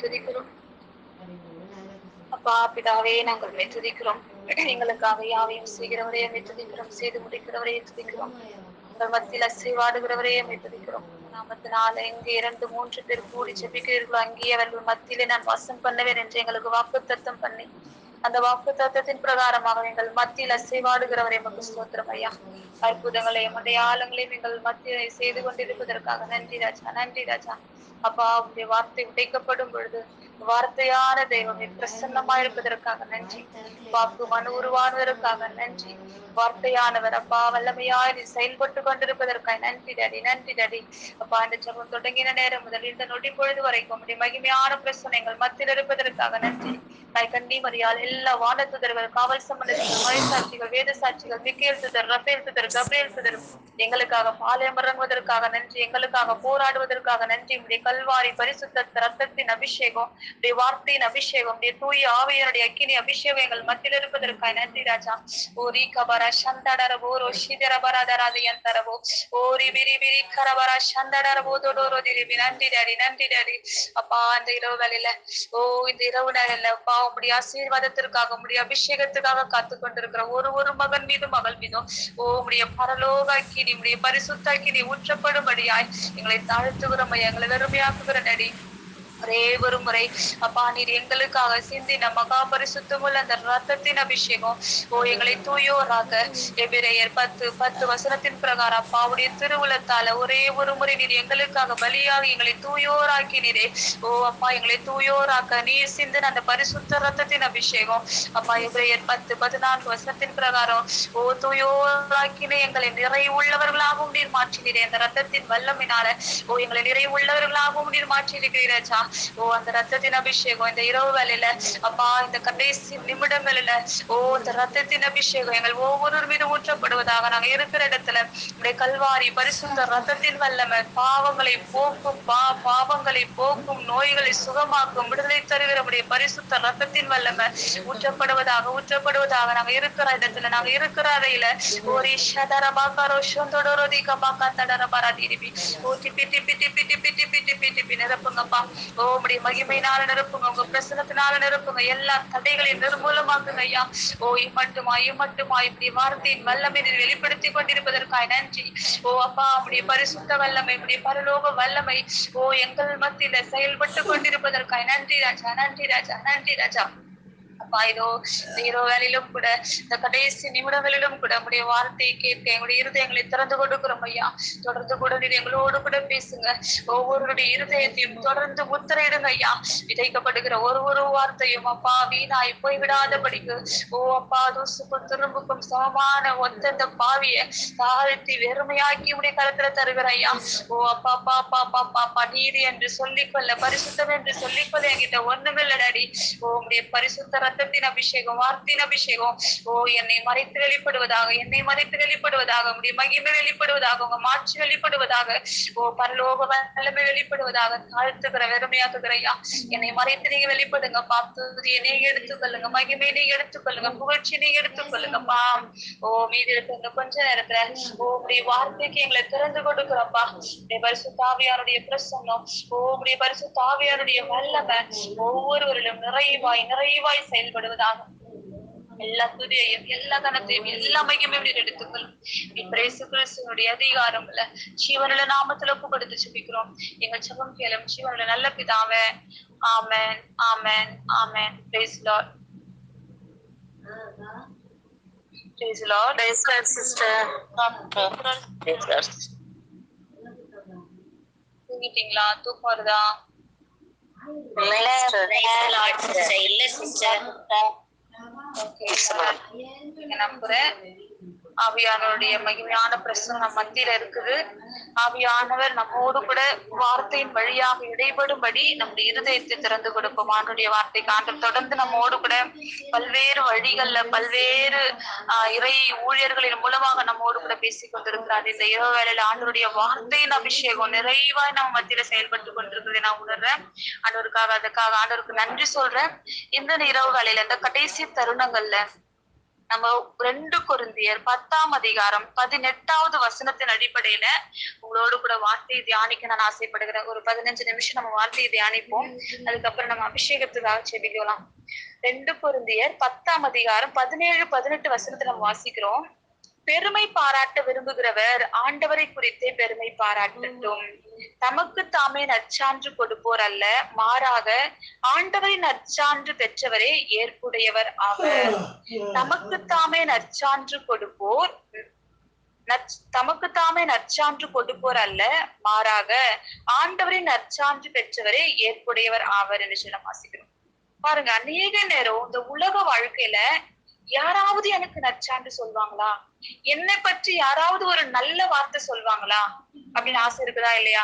துதிக்கிறோம். அப்பா பிதாவே, நாங்கள் துதிக்கிறோம். எங்களுக்காக யாவையும் செய்கிறவரே துதிக்கிறோம். செய்து முடிக்கிறவரே துதிக்கிறோம். உங்கள் மத்தியில் அசைவாடுகிறவரே துதிக்கிறோம். நாமத்தினால எங்கே 2-3 பேர் கூடி ஜெபிக்கிறீர்களோ அங்கேயே அவர்கள் மத்தியிலே நான் வாசம் பண்ணுவேன் என்று எங்களுக்கு வாக்குத்தத்தம் பண்ணி அந்த வாக்கு தத்துவத்தின் பிரகாரமாக எங்கள் மத்தியில் அசைவாடுகிறவரை எமக்கு ஸ்தோத்திரம் ஐயா. அற்புதங்களையும் அடையாளங்களையும் எங்கள் மத்தியை செய்து கொண்டிருப்பதற்காக நன்றி ராஜா, நன்றி ராஜா. அப்பா உங்களுடைய வார்த்தை உடைக்கப்படும் பொழுது வார்த்தையான தெய்வமே பிரசன்னமா இருப்பதற்காக நன்றி. வாக்கு மனு உருவானதற்காக நன்றி. வார்த்தையானவர் அப்பா வல்லமையாய் செயல்பட்டு கொண்டிருப்பதற்காக நன்றி டாடி, நன்றி டாடி. அப்பா இந்த ஜெபம் தொடங்கின நேரம் முதல் இந்த நொடி பொழுது வரைக்கும் மகிமையான பிரசனை எங்கள் மத்தியில் இருப்பதற்காக நன்றி. தாய் கண்ணி மரியாள் எல்லா வானத்துதர்கள், காவல் சம்பந்தர்கள், மறைசாட்சிகள், வேத சாட்சிகள், மிக்கேல் துதர், ரபேல் துதர், கபிரேல் துதர் எங்களுக்காக பாளையம் இறங்குவதற்காக நன்றி, எங்களுக்காக போராடுவதற்காக நன்றி. உடைய கல்வாரி பரிசுத்த ரத்தத்தின் அபிஷேகம், உடைய வார்த்தையின் அபிஷேகம், உடைய தூய ஆவியனுடைய அக்கினி அபிஷேகம் எங்கள் மத்தியில் இருப்பதற்காக நன்றி ராஜா. ஓரி கபர சந்தடரவோ ரோஷிதரபராதராதையந்தரவோ ஓரி விரி விரி கரபர சந்தடரவோ தொடரோ திரும்பி நன்றி டாடி, நன்றி டாடி. அப்பா அந்த இரவு வேலையில இந்த இரவு நேரில் அப்பா உடைய ஆசீர்வாதத்திற்காக உடைய அபிஷேகத்துக்காக காத்து கொண்டிருக்கிற ஒரு மகன் மீதும் மகள் மீதும் உடைய பரலோகாக்கி உடைய பரிசுத்தாக்கி நீ ஊற்றப்படும்படியாய் எங்களை தாழ்த்துகிறோம், எங்களை வெறுமையாக்குகிற நடி ஒரே ஒரு முறை அப்பா நீர் எங்களுக்காக சிந்தின மகா பரிசுத்தமுள்ள அந்த ரத்தத்தின் அபிஷேகம் எங்களை தூயோராக எபிரேயர் 10 வசனத்தின் பிரகாரம் அப்பாவுடைய திருவுளத்தால ஒரே ஒரு முறை நீர் எங்களுக்காக பலியாக எங்களை தூயோராக்கினீரே. அப்பா எங்களை தூயோராக்க நீர் சிந்தின அந்த பரிசுத்த ரத்தத்தின் அபிஷேகம் அப்பா எபிரேயர் 10-14 வசனத்தின் பிரகாரம் தூயோராக்கினே எங்களை நிறைவுள்ளவர்களாகவும் நீர் மாற்றினீரே. அந்த ரத்தத்தின் வல்லமினால எங்களை நிறைவுள்ளவர்களாகவும் நீர் மாற்றிருக்கிறீரா. அந்த ரத்தத்தின் அபிஷேகம் இந்த இரவு வேலையில அப்பா இந்த கடைசி நிமிடங்களில இந்த ரத்தத்தின் அபிஷேகம் எங்கள் ஒவ்வொரு மீது ஊற்றப்படுவதாக நாங்க இருக்கிற இடத்துல உடைய கல்வாரி பரிசுத்த ரத்தத்தின் வல்லமை பாவங்களை போக்கும், பாவங்களை போக்கும், நோய்களை சுகமாக்கும், விடுதலை தருகிற உடைய பரிசுத்த ரத்தத்தின் வல்லமை ஊற்றப்படுவதாக நாங்க இருக்கிற இடத்துல நாங்க இருக்கிற அறையில ஒரு ஷதரபாக்காரோ சொந்தொடரோதி கபாக்கா தடரபாரா திருப்பி டிப்பி டிப்பி டிப்பி டிப்பி டிப்பி டிப்பி டிப்பி நிரப்புங்கப்பா. உம்முடைய மகிமையினால நிரப்புங்க, உங்க பிரசனத்தினால நிரப்புங்க, எல்லா தடைகளையும் நிர்மூலமாக்குங்க ஐயா. இம்மட்டுமா இப்படி வார்த்தையின் வல்லமை வெளிப்படுத்தி கொண்டிருப்பதற்காக நன்றி. அப்பா உடைய பரிசுத்த வல்லமை, உடைய பரலோக வல்லமை எங்கள் மத்தியில செயல்பட்டு கொண்டிருப்பதற்காக நன்றி ராஜா, நன்றி ராஜா, நன்றி ராஜா. அப்பா இதோ வேலையிலும் கூட இந்த கடைசி நிமிடங்களிலும் கூட உடைய வார்த்தையை கேட்க எங்களுடைய இருதயங்களை திறந்து கொடுக்கிறோம் ஐயா. தொடர்ந்து கூட நீர் எங்களோடு கூட பேசுங்க. ஒவ்வொருடைய இருதயத்தையும் தொடர்ந்து முத்திரையிடுங்க ஐயா. விதைக்கப்படுகிற ஒரு வார்த்தையும் அப்பா வீணாய் போய்விடாதபடிக்கு அப்பா தூசுக்கும் துரும்புக்கும் சமமான ஒத்தந்த பாவிய தாழ்த்தி வெறுமையாக்கி உடைய கருத்துல தருகிற ஐயா. அப்பா அப்பா அப்பா அப்பா நீதி என்று சொல்லிக்கொள்ள, பரிசுத்தம் என்று சொல்லிக்கொள்ள என்கிட்ட ஒண்ணுமில்ல டாடி. உடைய பரிசுத்த ரத்தத்தின் அபிஷேகம், வார்த்தையின் அபிஷேகம் என்னை மறைத்து வெளிப்படுவதாக உடைய மகிமை வெளிப்படுவதாக, உங்க மாட்சி வெளிப்படுவதாக, பரலோக வல்லமை வெளிப்படுவதாக தாழ்த்துக்கிற வெறுமையாக்குகிற ஐயா. என்னை மறைத்து நீங்க வெளிப்படுங்க. பார்த்து நீங்க எடுத்துக்கொள்ளுங்க, மகிமை நீங்க எடுத்துக்கொள்ளுங்க, புகழ்ச்சி நீங்க எடுத்துக்கொள்ளுங்கப்பா. மீதி எடுத்துங்க கொஞ்ச நேரத்துல உடைய வார்த்தைக்கு எங்களை திறந்து கொடுக்குறப்பா. உடைய பரிசுத்தாவியாருடைய பிரசன்னம், உடைய பரிசுத்தாவியாருடைய வல்லமை ஒவ்வொருவரிலும் நிறைவாய் செயல்படுவதாக. எல்லா துதியையும், எல்லா கனத்தையும், எல்லா மகிமையும் நீர் எடுத்துக்கொள்ளும். இயேசு கிறிஸ்துவினுடைய அதிகாரம்ல ஜீவனுள்ள நாமத்துல ஒப்பு கொடுத்து ஜெபிக்கிறோம். எங்கள் ஜெபம் கேளும் ஜீவனுள்ள நல்ல பிதாவே. ஆமென், ஆமென், ஆமென். Praise Lord. Praise Lord. Praise Lord, sister. Praise Lord. தூங்கிட்டீங்களா? தூக்கம் வருதா? இல்ல sister. நம்புறேன் ஆவியானவருடைய மகிமையான பிரசன்னம் மத்தியில இருக்குது. ஆவியானவர் நம்மோடு கூட வார்த்தையின் வழியாக இடைபடும்படி நம்முடைய இருதயத்தை திறந்து கொடுப்போம். ஆண்டுடைய வார்த்தைக்கு ஆண்டு தொடர்ந்து நம்மோடு கூட பல்வேறு வழிகள்ல பல்வேறு இறை ஊழியர்களின் மூலமாக நம்மோடு கூட பேசிக் கொண்டிருக்கிறார். இந்த இரவு வேளையில ஆண்டவருடைய வார்த்தையின் அபிஷேகம் நிறைவாய் நம்ம மத்தியில செயல்பட்டு கொண்டிருக்கிறதை நான் உணர்றேன். அதுக்காக ஆண்டவருக்கு நன்றி சொல்றேன். இந்த இரவு வேளையில இந்த கடைசி தருணங்கள்ல நம்ம 2 கொரிந்தியர் 10 அதிகாரம் 18 அடிப்படையில உங்களோடு கூட வார்த்தையை தியானிக்க நான் ஆசைப்படுகிறேன். ஒரு 15 நிமிஷம் நம்ம வார்த்தையை தியானிப்போம். அதுக்கப்புறம் நம்ம அபிஷேகத்துக்காக செபிக்கலாம். 2 கொரிந்தியர் 10 அதிகாரம் 17-18 நம்ம வாசிக்கிறோம். பெருமை பாராட்ட விரும்புகிறவர் ஆண்டவரை குறித்தே பெருமை பாராட்டட்டும். தமக்கு தாமே நற்சான்று கொடுப்போர் அல்ல, மாறாக ஆண்டவரின் நற்சான்று பெற்றவரே ஏற்புடையவர் ஆவர். தமக்கு தாமே நற்சான்று கொடுப்போர் அல்ல, மாறாக ஆண்டவரின் நற்சான்று பெற்றவரே ஏற்புடையவர் ஆவர் என்று சொல்ல வாசிக்கிறோம். பாருங்க, அநேக நேரம் இந்த உலக வாழ்க்கையில யாராவது எனக்கு நற்சான்று சொல்வாங்களா, என்னை பற்றி யாராவது ஒரு நல்ல வார்த்தை சொல்வாங்களா அப்படின்னு ஆசை இருக்குதா இல்லையா?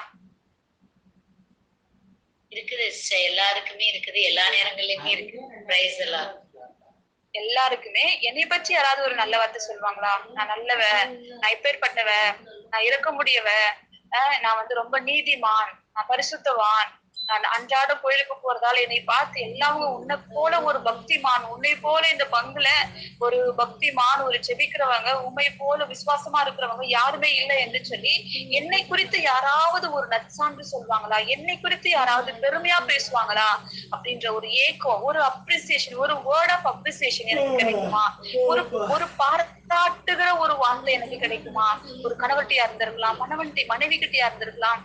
இருக்குது. எல்லாருக்குமே இருக்குது, எல்லா நேரங்களிலுமே இருக்கு. பிரைஸ் எல்லாம் எல்லாருக்குமே என்னை பற்றி யாராவது ஒரு நல்ல வார்த்தை சொல்லுவாங்களா? நான் நல்லவ, நான் இப்பேற்பட்டவ, நான் இருக்க முடியவ, நான் ரொம்ப நீதிமான், நான் பரிசுத்தவான், நான் அன்றாட கோயிலுக்கு போறதால என்னை பார்த்து எல்லாரும் உன்னை போல ஒரு பக்திமான், உன்னை போல இந்த பங்குல ஒரு பக்திமான், ஒரு செபிக்கிறவங்க, உண்மை போல விசுவாசமா இருக்கிறவங்க யாருமே இல்லை என்று சொல்லி என்னை குறித்து யாராவது ஒரு நற்சான்று சொல்லுவாங்களா, என்னை குறித்து யாராவது பெருமையா பேசுவாங்களா அப்படின்ற ஒரு ஏக்கம், ஒரு அப்ரிசியேஷன், ஒரு வேர்ட் ஆஃப் அப்ரிசியேஷன் எனக்கு கிடைக்குமா? ஒரு பாராட்டுகிற ஒரு வார்த்தை எனக்கு கிடைக்குமா? ஒரு கணவர்கிட்டயா இருந்திருக்கலாம், மனைவி கிட்டயா இருந்திருக்கலாம்.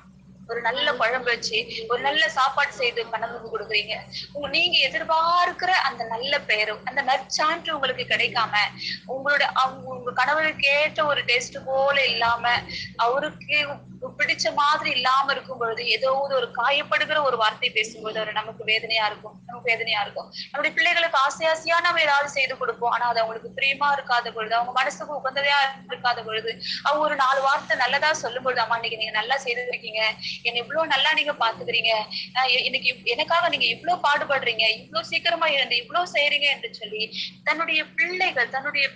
ஒரு நல்ல குழம்பு வச்சு ஒரு நல்ல சாப்பாடு செய்து கணவனுக்கு கொடுக்குறீங்க. நீங்க எதிர்பார்க்கிற அந்த நல்ல பெயரும் அந்த நற்சான்று உங்களுக்கு கிடைக்காம, உங்க கணவருக்கு ஏற்ற ஒரு டேஸ்ட் போல இல்லாம, அவருக்கு பிடிச்ச மாதிரி இல்லாம இருக்கும் பொழுது, ஏதோ ஒரு காயப்படுகிற ஒரு வார்த்தை பேசும்போது அவர் நமக்கு வேதனையா இருக்கும். நம்முடைய பிள்ளைகளுக்கு ஆசையா நம்ம ஏதாவது செய்து கொடுப்போம். ஆனா அது அவங்களுக்கு பிரியமா இருக்காத பொழுது, அவங்க மனசுக்கு உகந்ததையா இருக்காத பொழுது, அவங்க ஒரு 4 வார்த்தை நல்லதா சொல்லும் பொழுது, அம்மா இன்னைக்கு நீங்க நல்லா செய்திருக்கீங்க, என்னை இவ்வளவு நல்லா நீங்க பாத்துக்கிறீங்க, இன்னைக்கு எனக்காக நீங்க இவ்வளவு பாடுபடுறீங்க, இவ்வளவு சீக்கிரமா இருந்து இவ்வளவு செய்றீங்க என்று சொல்லி தன்னுடைய பிள்ளைகள் தன்னுடைய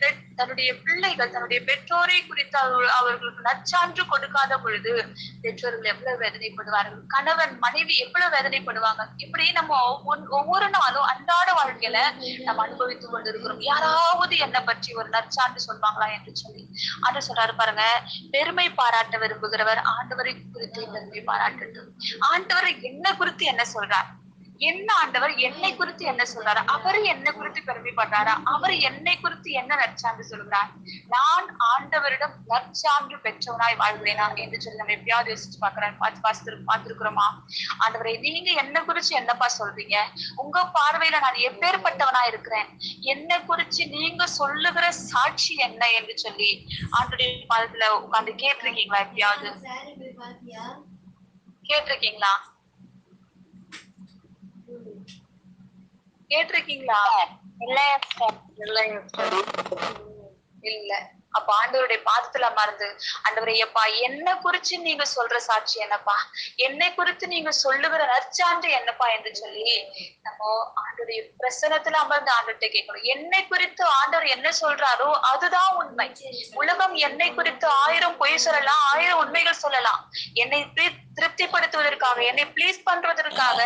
பெற்றோரை குறித்து அவர்களுக்கு நற்சான்று கொடுக்காத பொழுது பெற்றோர்கள் எவ்வளவு வேதனைப்படுவார்கள், கணவன் மனைவி எவ்வளவு வேதனைப்படுவாங்க. இப்படி நம்ம ஒவ்வொரு நாளும் அன்றாட வாழ்க்கையில நம்ம அனுபவித்துக் கொண்டிருக்கிறோம். யாராவது என்னை பற்றி ஒரு நற்சான்று சொல்வாங்களா என்று சொல்லி ஆண்டவர் சொல்றாரு பாருங்க, பெருமை பாராட்ட விரும்புகிறவர் ஆண்டவரை குறித்து பெருமை பாராட்டட்டும். ஆண்டவர் என்ன குறித்து என்ன சொல்றார்? ஆண்டவர் என்னை குறித்து என்ன சொல்றாரு? அவரு என்னை குறித்து பெருமைப்படுறாரா? அவர் என்னை குறித்து என்ன நற்சான்று சொல்கிறார்? நான் ஆண்டவரிடம் நற்சான்று பெற்றவனாய் வாழ்கிறேனா என்று சொல்லி நம்ம எப்பயாவது யோசிச்சு பார்த்திருக்கிறோமா? ஆண்டவரை, நீங்க என்னை குறிச்சு என்னப்பா சொல்றீங்க? உங்க பார்வையில நான் எப்பேற்பட்டவனா இருக்கிறேன்? என்னை குறிச்சு நீங்க சொல்லுகிற சாட்சி என்ன என்று சொல்லி ஆண்டவருடைய பாதத்துல உட்கார்ந்து கேட்டிருக்கீங்களா? எப்பயாவது கேட்டிருக்கீங்களா? இல்ல. அப்ப ஆண்டவருடைய பாதத்துல அமர்ந்து, ஆண்டவரே அப்பா, என்னை குறிச்சு நீங்க சொல்ற சாட்சி என்னப்பா? என்னை குறித்து நீங்க சொல்லுகிற நற்சான்று என்னப்பா என்று சொல்லி நம்ம ஆண்டவருடைய பிரசனத்துல அமர்ந்து ஆண்டவர்கிட்ட கேட்கணும். என்னை குறித்து ஆண்டவர் என்ன சொல்றாரோ அதுதான் உண்மை. உலகம் என்னை குறித்து 1000 பொய் சொல்லலாம், 1000 உண்மைகள் சொல்லலாம். என்னை திருப்திப்படுத்துவதற்காக, என்னை பிளீஸ் பண்றதற்காக,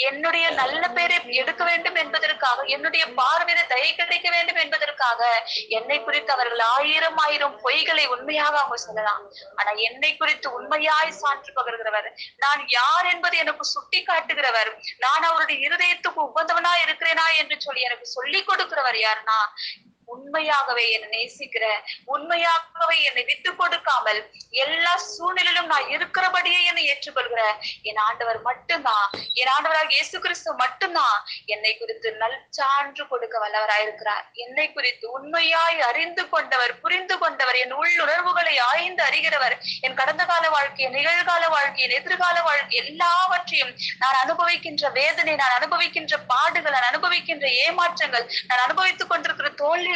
என்னுடைய நல்ல பேரை எடுக்க வேண்டும் என்பதற்காக, என்னுடைய பார்வையில தயை கிடைக்க வேண்டும் என்பதற்காக என்னை குறித்து அவர்கள் 1000 பொய்களை உண்மையாக அவங்க சொல்லலாம். ஆனா என்னை குறித்து உண்மையாய் சான்று பகர்கிறவர், நான் யார் என்பது எனக்கு சுட்டி காட்டுகிறவர், நான் அவருடைய இருதயத்துக்கு உகந்தவனா இருக்கிறேனா என்று சொல்லி எனக்கு சொல்லி கொடுக்கிறவர் யாருன்னா, உண்மையாகவே என்னை நேசிக்கிற, உண்மையாகவே என்னை விட்டு கொடுக்காமல் எல்லா சூழ்நிலையிலும் நான் இருக்கிறபடியே என்னை ஏற்றுக்கொள்கிற என் ஆண்டவர் மட்டும்தான், என் ஆண்டவராக இயேசு கிறிஸ்து மட்டும்தான் என்னை குறித்து நற்சான்று கொடுக்க வல்லவராயிருக்கிறார். என்னை குறித்து உண்மையாய் அறிந்து கொண்டவர், புரிந்து கொண்டவர், என் உள்ளுணர்வுகளை ஆய்ந்து அறிகிறவர், என் கடந்த கால வாழ்க்கை, நிகழ்கால வாழ்க்கை, எதிர்கால வாழ்க்கை எல்லாவற்றையும், நான் அனுபவிக்கின்ற வேதனை, நான் அனுபவிக்கின்ற பாடுகள், நான் அனுபவிக்கின்ற ஏமாற்றங்கள், நான் அனுபவித்துக் கொண்டிருக்கிற தோல்விகள்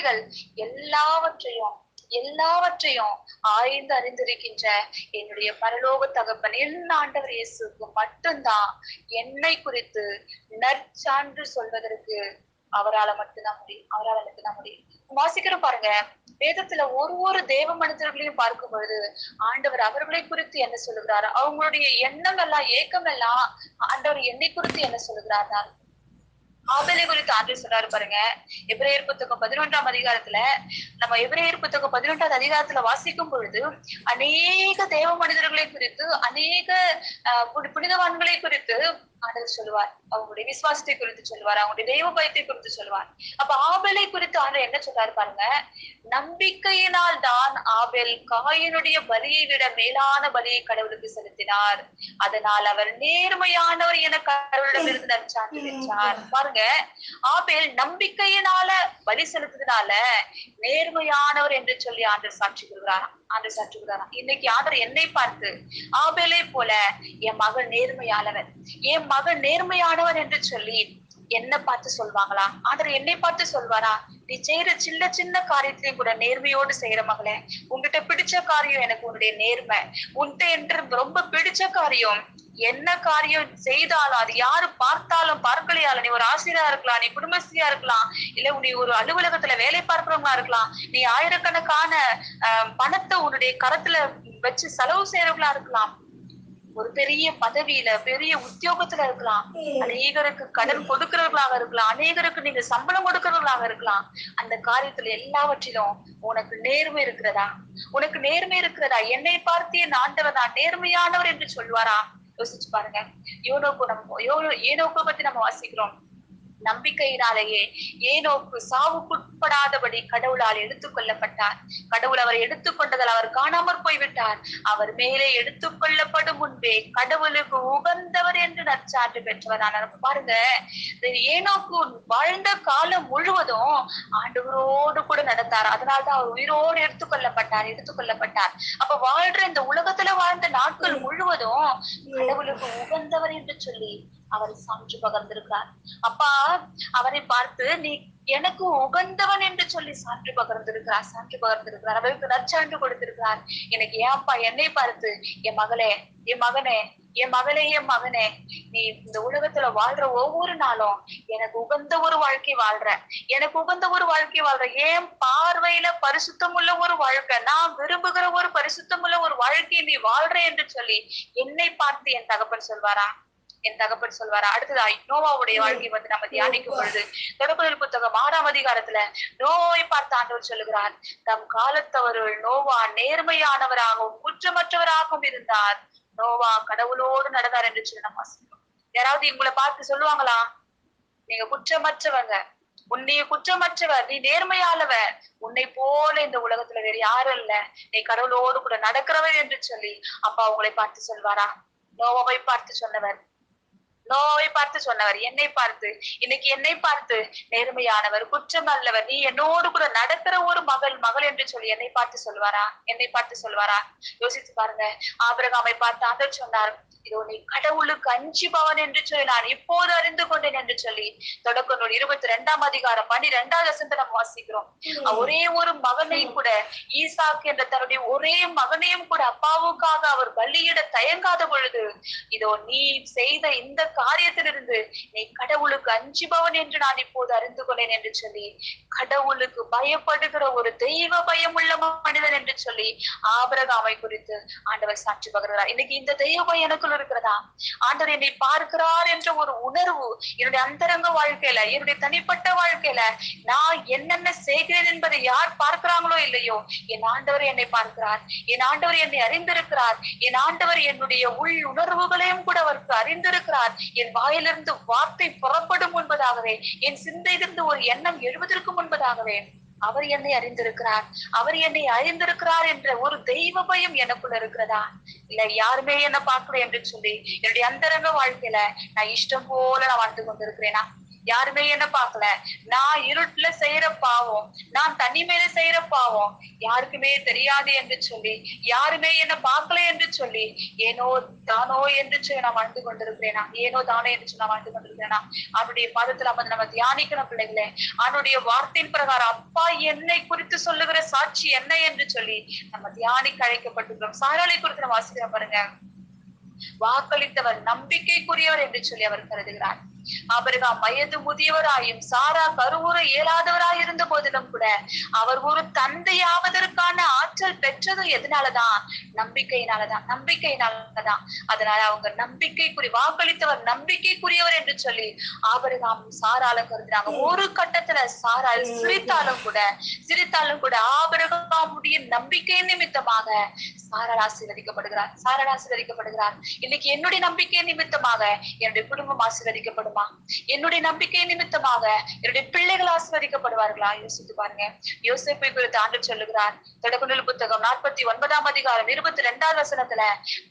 எல்லாவற்றையும் ஆய்ந்து அறிந்திருக்கின்ற என்னுடைய பரலோக தகப்பன் என் ஆண்டவர் இயேசுக்கு மட்டும்தான் என்னை குறித்து நற்சான்று சொல்வதற்கு அவரால் மட்டும்தான் முடியும். வாசிக்கிறோம் பாருங்க, வேதத்துல ஒரு தேவ மனிதர்களையும் பார்க்கும் பொழுது ஆண்டவர் அவர்களை குறித்து என்ன சொல்லுகிறாரு, அவங்களுடைய எண்ணம் எல்லாம், ஏக்கம் எல்லாம் ஆண்டவர் என்னை குறித்து என்ன சொல்லுகிறார்? ஆபேலை குறித்து ஆண்டவர் சொல்றாரு பாருங்க. எபிரேயர் புத்தகம் 11ஆம் அதிகாரத்துல, நம்ம எபிரேயர் புத்தகம் 11வது அதிகாரத்துல வாசிக்கும் பொழுது அநேக தேவ மனிதர்களை குறித்து, அநேக புனிதவான்களை குறித்து ஆண்டவர் சொல்லுவார். அவங்களுடைய விசுவாசத்தை குறித்து சொல்லுவார், அவங்களுடைய தெய்வ பயத்தை குறித்து சொல்லுவார். அப்ப ஆபேலை குறித்து ஆண்டவர் என்ன சொல்றாரு பாருங்க. நம்பிக்கையினால் தான் ஆபேல் காயினுடைய பலியை விட மேலான பலியை கடவுளுக்கு செலுத்தினார். அதனால் அவர் நேர்மையானவர் என கடவுளிடமிருந்து நற்சான்று பெற்றார். பாருங்க, ஆபேல் நம்பிக்கையினால பலி செலுத்துறதுனால நேர்மையானவர் என்று சொல்லி ஆண்டவர் சாட்சி கூறுகிறாராம். ஆண்டவர் சாட்சி கூறுகிறாராம். இன்னைக்கு ஆண்டவர் என்னை பார்த்து ஆபேலை போல என் மகன் நேர்மையானவர், என் மகன் நேர்மையானவர் என்று சொல்லி என்ன பார்த்து சொல்வாங்களா? ஆண்டவர் என்னை பார்த்து சொல்வாரா? நீ செய்யற சின்ன சின்ன காரியத்திலையும் கூட நேர்மையோடு செய்யற மகளே, உன்கிட்ட பிடிச்ச காரியம் எனக்கு உன்னுடைய நேர்மை, உன்கிட்ட என்று ரொம்ப பிடிச்ச காரியம், என்ன காரியம் செய்தாலும் அது யாரு பார்த்தாலும் பார்க்கலையாலும், நீ ஒரு ஆசிரியரா இருக்கலாம், நீ குடும்பஸ்திரியா இருக்கலாம், இல்ல நீ ஒரு அலுவலகத்துல வேலை பார்க்கிறவங்களா இருக்கலாம், நீ ஆயிரக்கணக்கான பணத்தை உன்னுடைய கரத்துல வச்சு செலவு செய்யறவங்களா இருக்கலாம், ஒரு பெரிய பதவியில பெரிய உத்தியோகத்துல இருக்கலாம், அநேகருக்கு கடன் கொடுக்கிறவர்களாக இருக்கலாம், அநேகருக்கு நீங்க சம்பளம் கொடுக்கிறவர்களாக இருக்கலாம். அந்த காரியத்துல எல்லாவற்றிலும் உனக்கு நேர்மை இருக்கிறதா? உனக்கு நேர்மை இருக்கிறதா? என்னை பார்த்து என் ஆண்டவர் நான் நேர்மையானவர் என்று சொல்வாரா? யோசிச்சு பாருங்க. ஏனோக்கு பத்தி நம்ம வாசிக்கிறோம். நம்பிக்கையினாலேயே ஏனோக்கு சாவுக்குட்படாதபடி கடவுளால் எடுத்துக் கொள்ளப்பட்டார். கடவுள் அவரை எடுத்துக்கொண்டதால் அவர் காணாமற் போய்விட்டார். அவர் மேலே எடுத்துக் கொள்ளப்படும் முன்பே கடவுளுக்கு உகந்தவர் என்று நற்சான்று பெற்றவரான பாருங்க. ஏனோக்கு வாழ்ந்த காலம் முழுவதும் ஆண்டவரோடு கூட நடந்தார். அதனால்தான் அவர் உயிரோடு எடுத்துக்கொள்ளப்பட்டார். அப்ப வாழ்ற இந்த உலகத்துல வாழ்ந்த நாட்கள் முழுவதும் கடவுளுக்கு உகந்தவர் என்று சொல்லி அவர் சான்று பகர்ந்திருக்கிறார். அப்பா அவரை பார்த்து நீ எனக்கு உகந்தவன் என்று சொல்லி சான்று பகர்ந்திருக்கிறார். அவருக்கு நற்சான்று கொடுத்திருக்கிறார். எனக்கு ஏன்ப்பா என்னை பார்த்து என் மகளே, என் மகனே, என் மகளே, என் மகனே, நீ இந்த உலகத்துல வாழ்ற ஒவ்வொரு நாளும் எனக்கு உகந்த ஒரு வாழ்க்கை வாழ்ற, ஏன் பார்வையில பரிசுத்தமுள்ள ஒரு வாழ்க்கை, நான் விரும்புகிற ஒரு பரிசுத்தமுள்ள ஒரு வாழ்க்கையை நீ வாழ்ற என்று சொல்லி என்னை பார்த்து என் தகப்பன் சொல்வாரா? அடுத்ததாய் நோவாவுடைய வாழ்க்கையை வந்து நம்ம தியானிக்கும் பொழுது தொடக்கநூல் புத்தகம் 6ஆம் அதிகாரத்துல நோவாவை பார்த்து ஆண்டவர் சொல்லுகிறார், தம் காலத்தவருள் நோவா நேர்மையானவராகவும் குற்றமற்றவராகவும் இருந்தார். நோவா கடவுளோடு நடந்தார் என்று சொல்லி நம்ம வாசிக்கிறோம். யாராவது உங்களை பார்த்து சொல்லுவாங்களா, நீங்க குற்றமற்றவங்க, உன்னைய குற்றமற்றவர், நீ நேர்மையாளவர், உன்னை போல இந்த உலகத்துல வேற யாரும் இல்ல, நீ கடவுளோடு கூட நடக்கிறவர் என்று சொல்லி அப்பா உங்களை பார்த்து சொல்வாரா? நோவாவை பார்த்து சொன்னவர் என்னை பார்த்து, இன்னைக்கு என்னை பார்த்து நேர்மையானவர், குற்றம் அல்லவர், நீ என்னோடு கூட நடக்கிற ஒரு மகள் என்று சொல்லி என்னை பார்த்து சொல்வாரா? யோசித்து பாருங்க. ஆபிரகாமை பார்த்து ஆண்டவர் சொன்னார், இதோ நீ கடவுளுக்கு அஞ்சுபவன் என்று சொல்லி நான் இப்போது அறிந்து கொண்டேன் என்று சொல்லி தொடக்கநூல் 22ஆம் அதிகாரம் 12வது வசனத்தை நம்ம வாசிக்கிறோம். ஒரே ஒரு மகனை கூட, ஈசாக்கு என்ற தன்னுடைய ஒரே மகனையும் கூட அப்பாவுக்காக அவர் பலியிட தயங்காத பொழுது, இதோ நீ செய்த இந்த காரியத்திலிருந்து நீ கடவுளுக்கு அஞ்சுபவன் என்று நான் இப்போது அறிந்து கொண்டேன் என்று சொல்லி கடவுளுக்கு பயப்படுகிற ஒரு தெய்வ பயம் உள்ள மனிதன் என்று சொல்லி ஆபிரகாமை குறித்து ஆண்டவர் சாட்சி பகர்கிறார். இன்னைக்கு இந்த தெய்வ பயம் எனக்குள்ள இருக்கிறதா? ஆண்டவர் என்னை பார்க்கிறார் என்ற ஒரு உணர்வு என்னுடைய அந்தரங்க வாழ்க்கையில, என்னுடைய தனிப்பட்ட வாழ்க்கையில நான் என்னென்ன செய்கிறேன் என்பதை யார் பார்க்கிறாங்களோ இல்லையோ, என் ஆண்டவர் என்னை பார்க்கிறார், என் ஆண்டவர் என்னை அறிந்திருக்கிறார், என் ஆண்டவர் என்னுடைய உள் உணர்வுகளையும் கூட அவருக்கு அறிந்திருக்கிறார். என் வாயிலிருந்து வார்த்தை புறப்படும் முன்பதாகவே, என் சிந்தையிலிருந்து ஒரு எண்ணம் எழுவதற்கு முன்பதாகவே அவர் என்னை அறிந்திருக்கிறார் என்ற ஒரு தெய்வ பயம் எனக்குள்ள இருக்கிறதா? இல்ல யாருமே என்ன பார்க்கணும் என்று சொல்லி என்னுடைய அந்தரங்க வாழ்க்கையில நான் இஷ்டம் போல நான் வாழ்ந்து கொண்டிருக்கிறேனா? யாருமே என்ன பார்க்கல, நான் இருட்டுல செய்யற பாவம், நான் தனிமையில செய்யற பாவம் யாருக்குமே தெரியாது என்று சொல்லி, யாருமே என்ன பார்க்கல என்று சொல்லி ஏனோ தானோ என்று சொல்லி நான் வாழ்ந்து கொண்டிருக்கிறேனா? அவனுடைய பாதத்துல நம்ம தியானிக்கணும் பிள்ளைகளே. அவனுடைய வார்த்தையின் பிரகாரம் அப்பா என்னை குறித்து சொல்லுகிற சாட்சி என்ன என்று சொல்லி நம்ம தியானிக்க அழைக்கப்பட்டிருக்கிறோம். சாராளை குறித்து நம்ம வாசிக்கிறோம் பாருங்க. வாக்களித்தவர் நம்பிக்கைக்குரியவர் என்று சொல்லி அவர் கருதுகிறார். ஆபிரகாம் வயது முதியவராயும் சாரா கருவுற இயலாதவராய் இருந்த போதிலும் கூட அவர் ஒரு தந்தையாவதற்கான ஆற்றல் பெற்றது எதனாலதான்? நம்பிக்கையினாலதான். அதனால அவங்க வாக்களித்தவர் நம்பிக்கைக்குரியவர் என்று சொல்லி ஆபிரகாம் சாரால கருதுறாங்க. ஒரு கட்டத்துல சாரா சிரித்தாலும் கூட ஆபிரகாமுடைய நம்பிக்கை நிமித்தமாக சாரால் ஆசீர்வதிக்கப்படுகிறார். இன்னைக்கு என்னுடைய நம்பிக்கை நிமித்தமாக என்னுடைய குடும்பம் ஆசீர்வதிக்கப்படுமா? என்னுடைய நம்பிக்கை நிமித்தமாக என்னுடைய பிள்ளைகள் ஆசீர்வதிக்கப்படுவார்களா? யோசித்து பாருங்க. யோசேப்பை குறித்து ஆண்டவர் சொல்லுகிறார். தொடக்க புத்தகம் 49 அதிகாரம் 22வது வசனத்துல,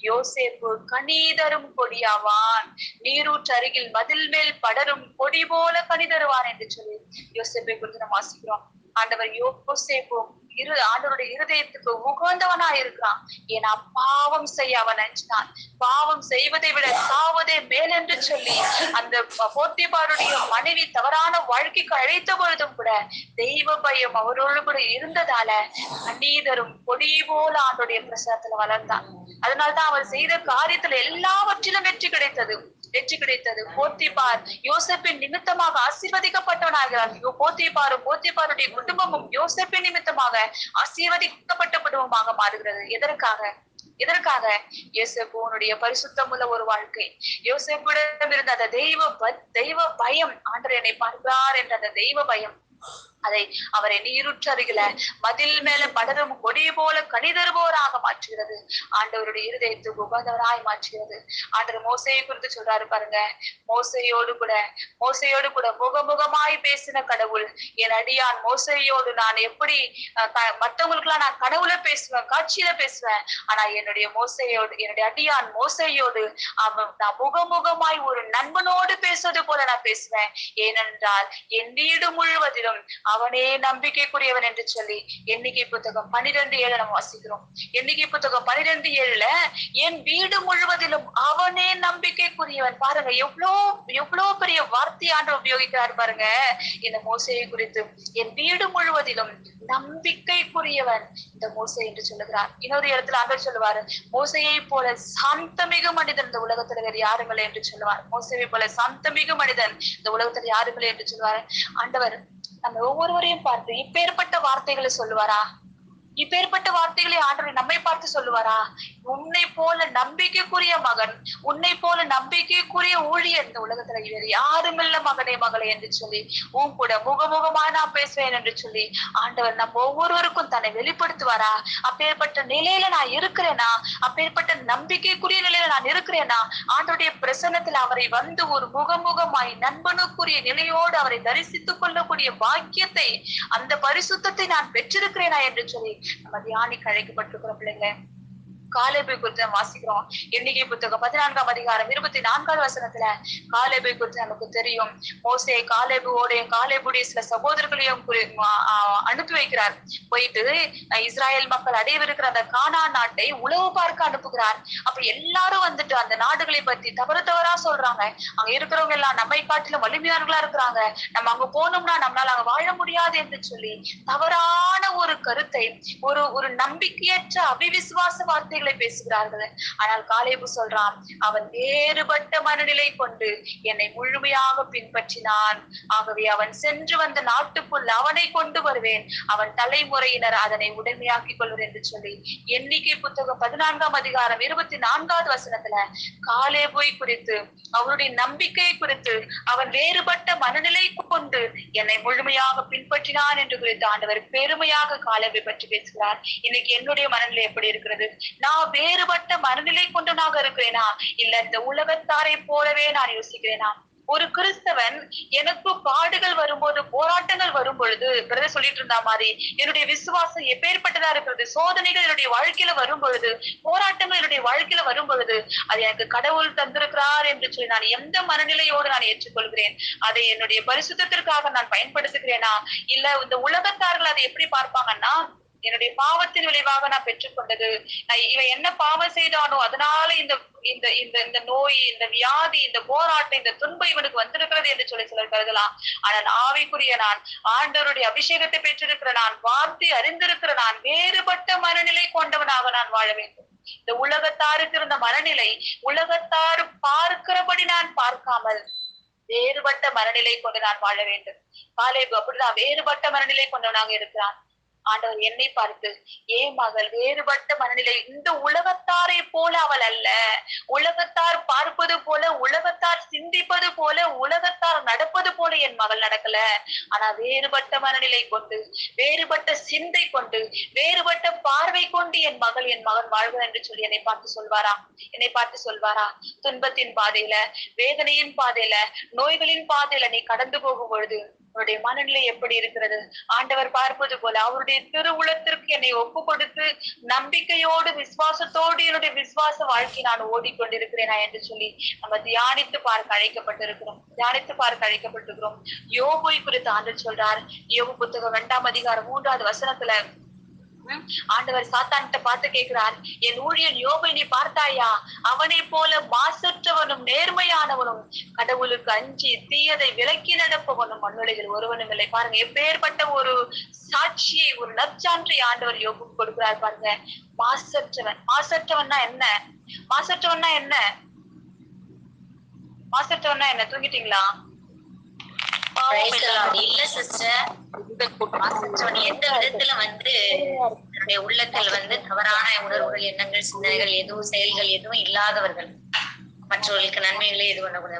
யோசேப்பு கனிதரும் கொடியாவான், நீரூற்று அருகில் மதில் மேல் படரும் கொடி போல கனிதருவான் என்று சொல்லி யோசேப்பை குறித்து நம்ம வாசிக்கிறோம். ஆண்டவர் யோசேப்பும் ஆண்டவருடைய இருதயத்துக்கு உகந்தவனா இருக்கிறான். ஏன்னா பாவம் செய்ய அவன் நினைச்சான். பாவம் செய்வதை விட சாவதே மேல் என்று சொல்லி அந்த போத்திபாருடைய மனைவி தவறான வாழ்க்கைக்கு அழைத்த பொழுதும் கூட தெய்வ பயம் அவரோடு கூட இருந்ததால கண்ணீதரும் கொடி போல ஆண்டோடைய பிரசனத்துல வளர்ந்தான். அதனால்தான் அவர் செய்த காரியத்துல எல்லாவற்றிலும் வெற்றி கிடைத்தது. போத்திபார் யோசேப்பின் நிமித்தமாக ஆசீர்வதிக்கப்பட்டவனாகிறார். போத்திபாருடைய குடும்பமும் யோசேப்பின் நிமித்தமாக ஆசீர்வதிக்கப்பட்ட குடும்பமாக மாறுகிறது. எதற்காக? யோசேப்புடைய பரிசுத்தமுள்ள ஒரு வாழ்க்கை, யோசேப்பிடம் இருந்த அந்த தெய்வ பயம், ஆண்டவர் என்னை பார்க்கிறார் என்ற அந்த தெய்வ பயம், அதை அவரை நீருற்று அருகில மதில் மேல படரும் கொடி போல கனிதருபவராக மாற்றுகிறது. ஆண்டவருடைய இருதயத்துக்கு உகந்தவராய் மாற்றுகிறது. ஆண்டவர் மோசையை குறித்து சொல்றாரு பாருங்க. மோசையோடு கூட முகமுகமாய் பேசின கடவுள், என் அடியான் மோசையோடு நான் எப்படி மற்றவங்களுக்கு எல்லாம் நான் கனவுல பேசுவேன், காட்சியில பேசுவேன். ஆனா என்னுடைய அடியான் மோசையோடு நான் முகமுகமாய் ஒரு நண்பனோடு பேசுவது போல நான் பேசுவேன். ஏனென்றால் என் வீடு முழுவதிலும் அவனே நம்பிக்கைக்குரியவன் என்று சொல்லி எண்ணிக்கை புத்தகம் 12:7 நம்ம வாசிக்கிறோம். எண்ணிக்கை புத்தகம் 12:7 என் வீடு முழுவதிலும் அவனே நம்பிக்கைக்குரியவன். பாருங்க எவ்வளவு பெரிய வார்த்தை ஆண்டவர் உபயோகிக்கிறார் பாருங்க இந்த மோசையை குறித்து. என் வீடு முழுவதிலும் நம்பிக்கைக்குரியவன் இந்த மோசை என்று சொல்லுகிறார். இன்னொரு இடத்துல ஆண்டவர் சொல்லுவாரு, மோசையை போல சாந்தமிகு மனிதன் இந்த உலகத்துல வேறு யாருங்களே என்று சொல்லுவார். மோசையை போல சாந்தமிகு மனிதன் இந்த உலகத்துல யாருங்களே என்று சொல்லுவாரு. ஆண்டவர் நம்ம ஒவ்வொருவரையும் பார்த்து இப்பேற்பட்ட வார்த்தைகளை சொல்லுவாரா? இப்பேற்பட்ட வார்த்தைகளை ஆண்டவர் நம்மை பார்த்து சொல்லுவாரா? உன்னை போல நம்பிக்கைக்குரிய மகன், உன்னை போல நம்பிக்கைக்குரிய ஊழியர் இந்த உலகத்துல வேறு யாரும் இல்ல மகனே மகளே என்று சொல்லி உன் கூட முகமுகமா நான் பேசுவேன் என்று சொல்லி ஆண்டவர் நம்ம ஒவ்வொருவருக்கும் தன்னை வெளிப்படுத்துவாரா? அப்பேற்பட்ட நிலையில நான் இருக்கிறேனா? அப்பேற்பட்ட நம்பிக்கைக்குரிய நிலையில நான் இருக்கிறேனா? ஆண்டோடைய பிரசன்னத்துல அவரை வந்து ஒரு முகமுகமாய் நண்பனுக்குரிய நிலையோடு அவரை தரிசித்துக் கொள்ளக்கூடிய பாக்கியத்தை, அந்த பரிசுத்தத்தை நான் பெற்றிருக்கிறேனா என்று சொல்லி நம்ம தியானிக்க அழைக்கப்பட்டிருக்கிறோம். பிள்ளைங்க, காலேபை குறித்து நம்ம வாசிக்கிறோம். எண்ணிக்கை புத்தகம் 14 அதிகாரம் 24வது வசனத்துல காலேபை குறித்து நமக்கு தெரியும். மோசே காலேபுடைய சில சகோதரர்களையும் அனுப்பி வைக்கிறார். போயிட்டு இஸ்ராயல் மக்கள் அடையவிருக்கிற அந்த கானான் நாட்டை உளவு பார்க்க அனுப்புகிறார். அப்ப எல்லாரும் வந்துட்டு அந்த நாடுகளை பத்தி தவறா சொல்றாங்க. அங்க இருக்கிறவங்க எல்லாம் நம்மை காட்டிலும் வலிமையானவர்களா இருக்கிறாங்க, நம்ம அங்க போனோம்னா நம்மளால அங்க வாழ முடியாது என்று சொல்லி தவறான ஒரு கருத்தை, ஒரு நம்பிக்கையற்ற அவிவிசுவாச வார்த்தைகளை பேசுகிறார்கள். ஆனால் காலேபு சொல்றான், அவன் வேறுபட்ட மனநிலை கொண்டு என்னை முழுமையாக பின்பற்றினான். ஆகவே அவன் சென்று வந்த நாட்டுக்குள் அவனை கொண்டு வருவேன், அவன் தலைமுறையினர் அதனை உடமையாக்கிக் கொள்வர் என்று சொல்லி எண்ணிக்கை புத்தகம் 14 அதிகாரம் 24வது வசனத்துல காலேபை குறித்து, அவருடைய நம்பிக்கை குறித்து, அவன் வேறுபட்ட மனநிலை கொண்டு என்னை முழுமையாக பின்பற்றினான் என்று குறித்து ஆண்டவர் பெருமையாக காலேபை பற்றி பேசுகிறார். இன்னைக்கு என்னுடைய மனநிலை எப்படி இருக்கிறது? நான் வேறுபட்ட மனநிலை கொண்டனாக இருக்கிறேனா? இல்ல இந்த உலகத்தாரை போலவே நான் யோசிக்கிறேனா? ஒரு கிறிஸ்தவன் எனக்கு பாடுகள் வரும்போது, போராட்டங்கள் வரும் பொழுது, பிரதர் சொல்லிட்டு இருந்தா மாதிரி என்னுடைய விசுவாசம் எப்பேற்பட்டதா இருக்கிறது? சோதனைகள் என்னுடைய வாழ்க்கையில வரும் பொழுது, போராட்டங்கள் என்னுடைய வாழ்க்கையில வரும் பொழுது, அது எனக்கு கடவுள் தந்திருக்கிறார் என்று சொல்லி நான் எந்த மனநிலையோடு நான் ஏற்றுக்கொள்கிறேன்? அதை என்னுடைய பரிசுத்தத்திற்காக நான் பயன்படுத்துகிறேனா? இல்ல இந்த உலகத்தார்கள் அதை எப்படி பார்ப்பாங்கன்னா, என்னுடைய பாவத்தின் விளைவாக நான் பெற்றுக்கொண்டது, இவன் என்ன பாவம் செய்தானோ அதனால இந்த நோய், இந்த வியாதி, இந்த போராட்டம், இந்த துன்பம் இவனுக்கு வந்திருக்கிறது என்று சொல்லி சிலர் கருதலாம். ஆனால் ஆவிக்குரிய நான், ஆண்டவருடைய அபிஷேகத்தை பெற்றிருக்கிற நான், வார்த்தை அறிந்திருக்கிற நான், வேறுபட்ட மனநிலை கொண்டவனாக நான் வாழ வேண்டும். இந்த உலகத்தாருக்கு இருந்த மனநிலை, உலகத்தார் பார்க்கிறபடி நான் பார்க்காமல் வேறுபட்ட மனநிலை கொண்டு நான் வாழ வேண்டும். காலேபு அப்படிதான் வேறுபட்ட மனநிலை கொண்டவனாக இருக்கிறான். ஆண்டவர் என்னை பார்த்து ஏன் மகள் வேறுபட்ட மனநிலை, இந்த உலகத்தாரை போல அவள் அல்ல. உலகத்தார் பார்ப்பது போல, உலகத்தார் சிந்திப்பது போல, உலகத்தார் நடப்பது போல என் மகள் நடக்கல. ஆனா வேறுபட்ட மனநிலை கொண்டு, வேறுபட்ட சிந்தை கொண்டு, வேறுபட்ட பார்வை கொண்டு என் மகன் வாழ்கிறார் என்று சொல்லி என்னை பார்த்து சொல்வாரா? என்னை பார்த்து சொல்வாரா? துன்பத்தின் பாதையில, வேதனையின் பாதையில, நோய்களின் பாதையில நீ கடந்து போகும் பொழுது அவருடைய மனநிலை எப்படி இருக்கிறது? ஆண்டவர் பார்ப்பது போல அவருடைய திருவுளத்திற்கு என்னை ஒப்பு கொடுத்து நம்பிக்கையோடு விசுவாசத்தோடு என்னுடைய விசுவாச வாழ்க்கை நான் ஓடிக்கொண்டிருக்கிறேனா என்று சொல்லி நம்ம தியானித்து பார்க்க அழைக்கப்பட்டிருக்கிறோம். யோபை குறித்து ஆண்டவர் சொல்றார். யோபு புத்தகம் 2ஆம் அதிகாரம் 3வது வசனத்துல ஆண்டவர் சாத்தான்கிட்ட பார்த்து கேட்கிறார், என் ஊழியன் யோபை நீ பார்த்தாயா? அவனை போல மாசற்றவனும் நேர்மையானவனும் கடவுளுக்கு அஞ்சி தீயதை விலக்கி நடப்பவனும் மண்ணுலகில் ஒருவனும் இல்லை. பாருங்க எப்பேற்பட்ட ஒரு சாட்சியை, ஒரு நற்சான்றை ஆண்டவர் யோபுக்கு கொடுக்கிறார் பாருங்க. மாசற்றவன்னா என்ன? மாசற்றவன்னா என்ன? தூங்கிட்டீங்களா? இல்ல சிஸ்டர், எந்த விதத்துல தன்னுடைய உள்ளத்தில் தவறான உணர்வுகள், எண்ணங்கள், சிந்தனைகள் எதுவும், செயல்கள் எதுவும் இல்லாதவர்கள், மற்றவர்களுக்கு நன்மைகளே இது பண்ணக்கூடிய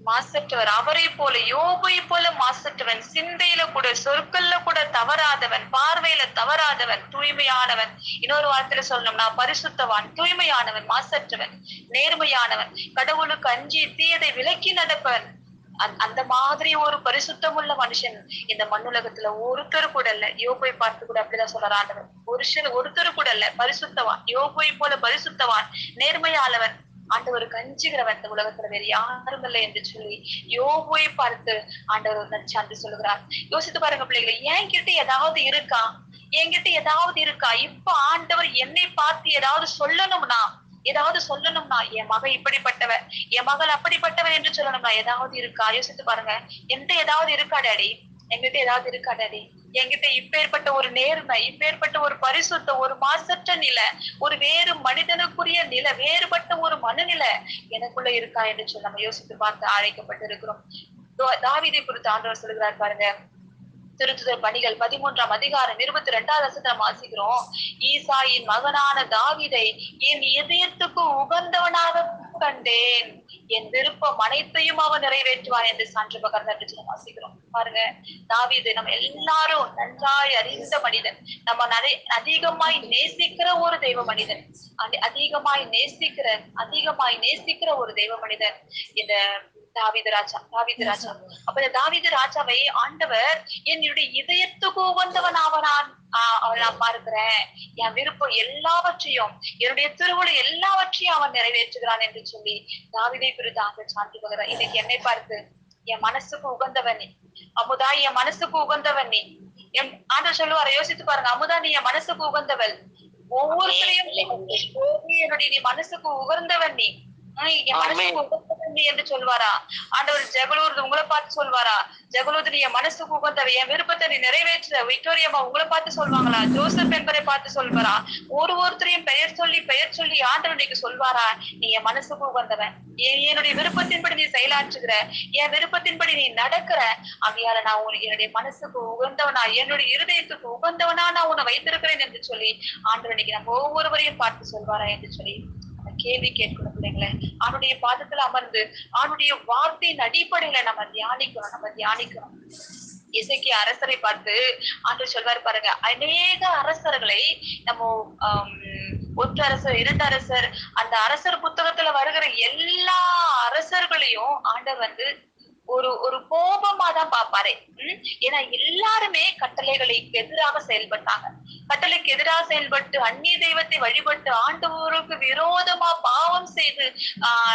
மாசற்றவர். அவரை போல, யோபை போல மாசற்றவன், சிந்தையில கூட, சொற்கள்ல கூட தவறாதவன், பார்வையில தவறாதவன், தூய்மையானவன். இன்னொரு வார்த்தையில சொல்லணும்னா பரிசுத்தவான், தூய்மையானவன், மாசற்றவன், நேர்மையானவன், கடவுளுக்கு அஞ்சி தீயதை விலக்கி நடப்பவன். அந்த மாதிரி ஒரு பரிசுத்தமுள்ள மனுஷன் இந்த மண்ணுலகத்துல ஒருத்தர் கூட இல்ல. யோபை பார்த்து கூட அப்படிதான் சொல்றார் ஆண்டவர். ஒருத்தர் கூட இல்ல. பரிசுத்தவான், யோபை போல பரிசுத்தவான், நேர்மையாளவன், ஆண்டவருக்கு அஞ்சுகிறவன் இந்த உலகத்துல வேறு யாரும் இல்லை என்று சொல்லி யோபுவை பார்த்து ஆண்டவர் நற்சான்று சொல்லுகிறார். யோசித்து பாருங்க பிள்ளைகளை, என்கிட்ட ஏதாவது இருக்கா? இப்ப ஆண்டவர் என்னை பார்த்து ஏதாவது சொல்லணும்னா, என் மகள் இப்படிப்பட்டவ, என் மகள் அப்படிப்பட்டவன் என்று சொல்லணும்னா ஏதாவது இருக்கா? யோசித்து பாருங்க. என்கிட்ட ஏதாவது இருக்கா டாடி? என்கிட்ட ஏதாவது இருக்கா டாடி? என்கிட்ட இப்பேற்பட்ட ஒரு நேர்மை, இப்பேற்பட்ட ஒரு பரிசுத்த, ஒரு மாசற்ற நிலை, ஒரு வேறு மனிதனுக்குரிய நிலை, வேறுபட்ட ஒரு மனநிலை எனக்குள்ள இருக்கா என்று சொல்லி நம்ம யோசித்து பார்த்து அழைக்கப்பட்டு இருக்கிறோம். தாவீதை குறித்து ஆண்டவர் சொல்லுகிறார் பாருங்க. திருத்துதல் பணிகள் 13ஆம் அதிகாரம் 22வது வசனத்துல வாசிக்கிறோம். ஈசாயின் மகனான தாவீதை என் இதயத்துக்கு உகந்தவனாக கண்டேன், என் விருப்பம் அனைத்தையும் அவன் நிறைவேற்றுவான் என்று சான்று பகர்ந்து வாசிக்கிறோம். பாருங்க, தாவீது நம்ம எல்லாரும் நன்றாய் அறிந்த மனிதன், நம்ம அதிகமாய் நேசிக்கிற ஒரு தெய்வ மனிதன், அதிகமாய் நேசிக்கிற ஒரு தெய்வ மனிதன் இந்த தாவீது ராஜா. அப்ப இந்த தாவீது ராஜாவை ஆண்டவர் என்னுடைய இதயத்துக்கு உகந்தவன் அவன் நான் பார்க்கிறேன், என் விருப்பம் எல்லாவற்றையும், என்னுடைய திருவுளை எல்லாவற்றையும் அவன் நிறைவேற்றுகிறான் என்று சொல்லி தாவீதை குறித்து ஆண்டவர் சான்று பகர்கிறார். இன்னைக்கு என்னை பார்த்து என் மனசுக்கு உகந்தவன் நீ அமுதா, என் மனசுக்கு உகந்தவன் நீ. ஆண்டவர் சொல்லுவார, யோசித்து பாருங்க. அமுதா நீ என் மனசுக்கு உகந்தவள். ஒவ்வொருத்தரையும் என்னுடைய நீ மனசுக்கு உகந்தவன் நீ, என் மனசுக்கு உகந்தவன் நீ என்று சொல்வாரா? ஆண்டவர் ஜெகலூர் உங்களை பார்த்து சொல்வாரா? ஜெகலூர் நீ என் மனசுக்கு உகந்தவ, என் விருப்பத்தை நீ நிறைவேற்ற. விக்டோரியாமா உங்களை பார்த்து சொல்வாங்களா? ஜோசப் என்பரை பார்த்து சொல்வாரா? ஒருத்தரையும் பெயர் சொல்லி ஆண்டவர் நீக்கு சொல்வாரா? நீ என் மனசுக்கு உகந்தவன், என்னுடைய விருப்பத்தின்படி நீ செயலாற்றுகிற, என் விருப்பத்தின்படி நீ நடக்கிற, ஆகையால நான் என்னுடைய மனசுக்கு உகந்தவனா, என்னுடைய இருதயத்துக்கு உகந்தவனா நான் உன்னை வைத்திருக்கிறேன் என்று சொல்லி ஆண்டவர் இன்னைக்கு நம்ம ஒவ்வொருவரையும் பார்த்து சொல்வாரா என்று சொல்லி கேள்வி கேட்கணும் பிள்ளைங்களே. அவனுடைய பாதத்துல அமர்ந்து அவனுடைய வார்த்தையின் அடிப்படையில நம்ம தியானிக்கணும். இசைக்கிய அரசரை பார்த்து ஆண்டவர் சொல்வாரு பாருங்க, அநேக அரசர்களை நம்ம ஒற்று அரசர், இரண்டு அரசர், அந்த அரசர் புத்தகத்துல வருகிற எல்லா அரசர்களையும் ஆண்டவர் ஒரு கோபமா தான் பாப்பாரு. ஏன்னா எல்லாருமே கட்டளைகளுக்கு எதிராக செயல்பட்டாங்க. கட்டளைக்கு எதிராக செயல்பட்டு அந்நிய தெய்வத்தை வழிபட்டு ஆண்டவருக்கு விரோதமா பாவம் செய்து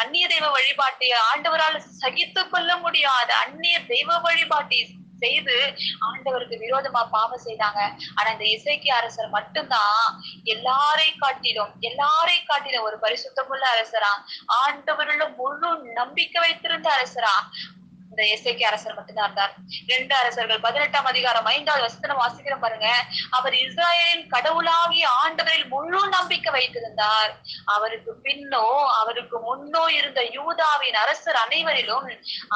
அந்நிய தெய்வ வழிபாட்டை ஆண்டவரால் சகித்து கொள்ள முடியாத அந்நிய தெய்வ வழிபாட்டை செய்து ஆண்டவருக்கு விரோதமா பாவம் செய்தாங்க. ஆனா இந்த இசைக்கிய அரசர் மட்டும்தான் எல்லாரை காட்டிலும் ஒரு பரிசுத்தமுள்ள அரசரா, ஆண்டவருள்ள முழு நம்பிக்கை வைத்திருந்த அரசரா, இந்த எசேக்கியா அரசர் மட்டும்தான் இருந்தார். 2 அரசர்கள் 18ஆம் அதிகாரம் 5வது வசனம் வாசிக்கிறோம் பாருங்க. அவர் இஸ்ராயேலின் கடவுளாகிய ஆண்டவரில் முழு நம்பிக்கை வைத்திருந்தார். அவருக்கு பின்னோ அவருக்கு முன்னோ இருந்த யூதாவின் அரசர் அனைவரிலும்